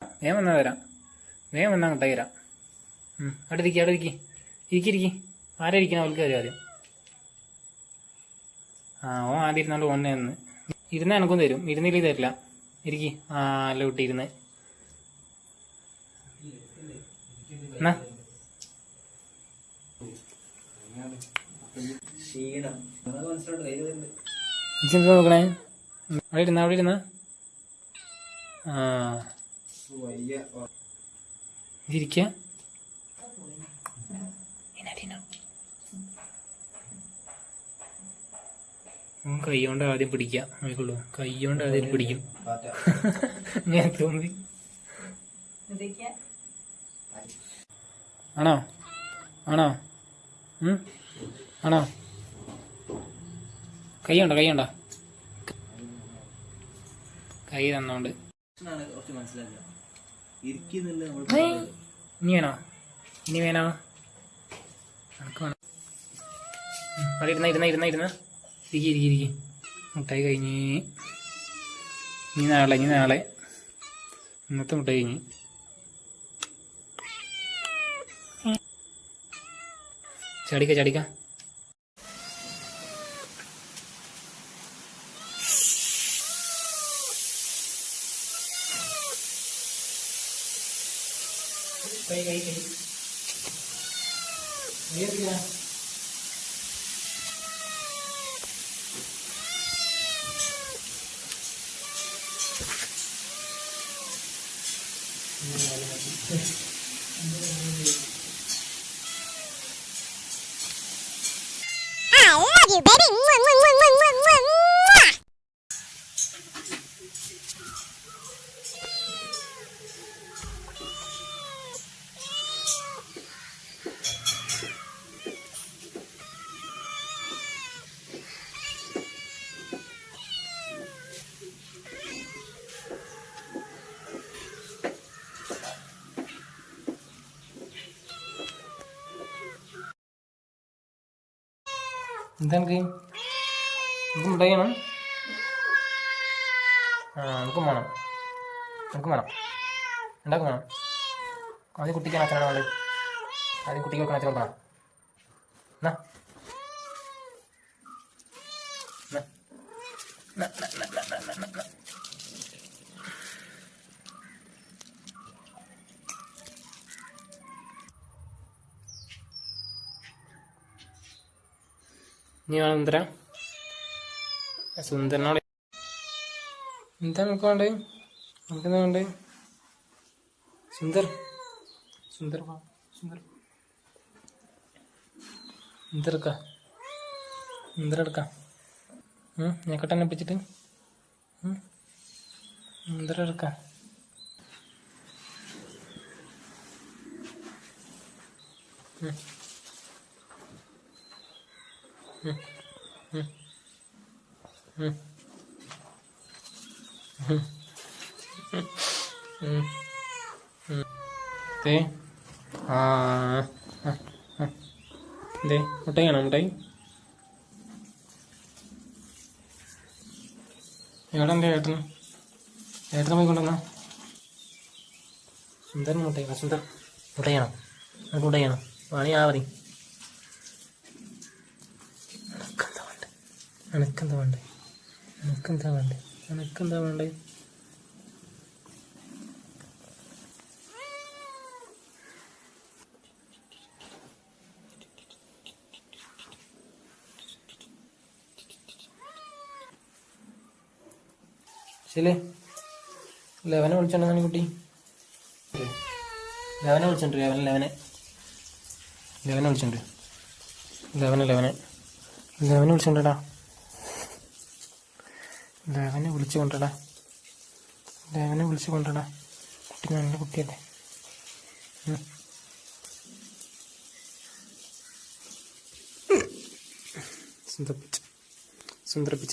വേഗം വന്നാൽ തരാം. വേഗം വന്നാൽ അങ്ങോട്ടേ തരാം. അവിടെ ഇരിക്കുക, അവിടെ ഇരിക്കി, ഇരിക്കിരിക്കി. ആരാ ഇരിക്കണം? അവൾക്ക് തരും ആദ്യം. ഓ ആദ്യം ഇരുന്നാണ്ട് ഓന്നെ നിന്ന് ഇരുന്ന് എനക്കും തരും. ഇരുന്നില്ല തരില്ല. ഇരിക്കി. നല്ല കുട്ടി ഇരുന്ന്. എന്നാ ഇതെന്താ നോക്കണേ? അവിടെ ഇരുന്ന, അവിടെ ഇരുന്ന. ഇതിരിക്ക. കൈ കൊണ്ട് ആദ്യം പിടിക്കാം. നോക്കുള്ളൂ, കൈ കൊണ്ട് ആദ്യം പിടിക്കും. ഞാൻ തോന്നി. ആണോ ആണോ ആണോ? കൈയുണ്ടോ? കൈയുണ്ടോ? കൈ തന്നോണ്ട് ഇനി വേണോ? ഇനി വേണോ? നമുക്ക് വേണം. അവിടെ ഇരുന്ന ഇരുന്ന ഇരുന്ന ഇരുന്ന ഇരിക്കി ഇരിക്കി ഇരിക്കി. മുട്ടായി കഴിഞ്ഞ്. ഇനി നാളെ, ഇനി നാളെ. ഇന്നത്തെ മുട്ടായി കഴിഞ്ഞ്. ചാടിക്ക ചാടിക്ക. കൈ കൈ കൈ I love you, baby. Mwah, mwah, mwah, mwah, mwah, mwah, mwah. എന്താ എനിക്ക് മുട്ടായി വേണം? എനിക്കും വേണം, എനിക്കും വേണം, ഉണ്ടാക്കും വേണം. ആദ്യം കുട്ടിക്കാണ് അച്ഛനാണ് വേണ്ടത്. ആദ്യം കുട്ടിക്ക് വെക്കണം, അച്ഛൻ കൊടുക്കണം. എന്നാ നീ വേണം സുന്ദര? സുന്ദരനോട് എന്താ നമുക്ക് വേണ്ടേ? നമുക്കെന്താ വേണ്ടേ? സുന്ദർ സുന്ദർ സുന്ദർ സുന്ദർക്ക സുന്ദരെടുക്കാം. ഞെക്കട്ടെന്നെ പിടിച്ചിട്ട് സുന്ദരെടുക്കാം. മുട്ടായി ആണോ? മുട്ടായി എവിടെ എൻ്റെ ഏട്ടന്? ഏട്ടനെ പോയി കൊണ്ടുവന്നാ. സുന്ദരന് മുട്ടായി. സുന്ദർ മുട്ടായിയാണോ? നമുക്ക് മുട്ടായിയാണോ? വാണി ആ പറയും. എനക്കെന്താ വേണ്ടേ? എനക്കെന്താ വേണ്ടേ? എനക്കെന്താ വേണ്ടേ? ശരി, ലെവനെ വിളിച്ചോണ്ടെന്നാണ് കുട്ടി. ലെവനെ വിളിച്ചോണ്ട്. ലെവനെ വിളിച്ചോണ്ട്. ലെവനെ വിളിച്ചോണ്ടടാ. ലെവനെ വിളിച്ചു കൊണ്ടടാ. കുട്ടി നല്ല കുട്ടിയല്ലേ. സുന്ദർപ്പിച്ച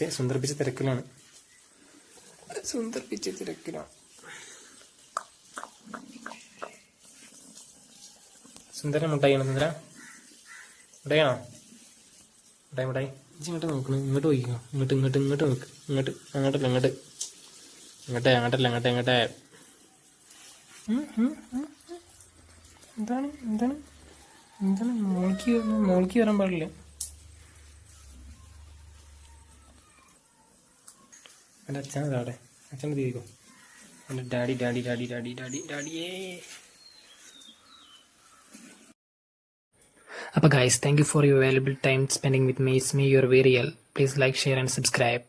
തിരക്കിലാണ്. സുന്ദരൻ മുട്ടായിയാണോ? സുന്ദര മുട്ടായിയാണോ? മുട്ടായി ഇങ്ങോട്ട് നോക്കണം. ഇങ്ങോട്ട് പോയിക്കോ. ഇങ്ങോട്ട് നോക്ക്. അങ്ങോട്ടല്ല. എന്താണ് എന്താണ് എന്താണ് മോൾക്ക് വരാൻ പാടില്ല. എൻ്റെ അച്ഛൻ അവിടെ അച്ഛൻ്റെ തീരുക്കോ. എൻ്റെ ഡാഡിയേ. അപ്പോൾ guys, thank you for your valuable time spending with me. It's me, your Varial. Please like, share and subscribe.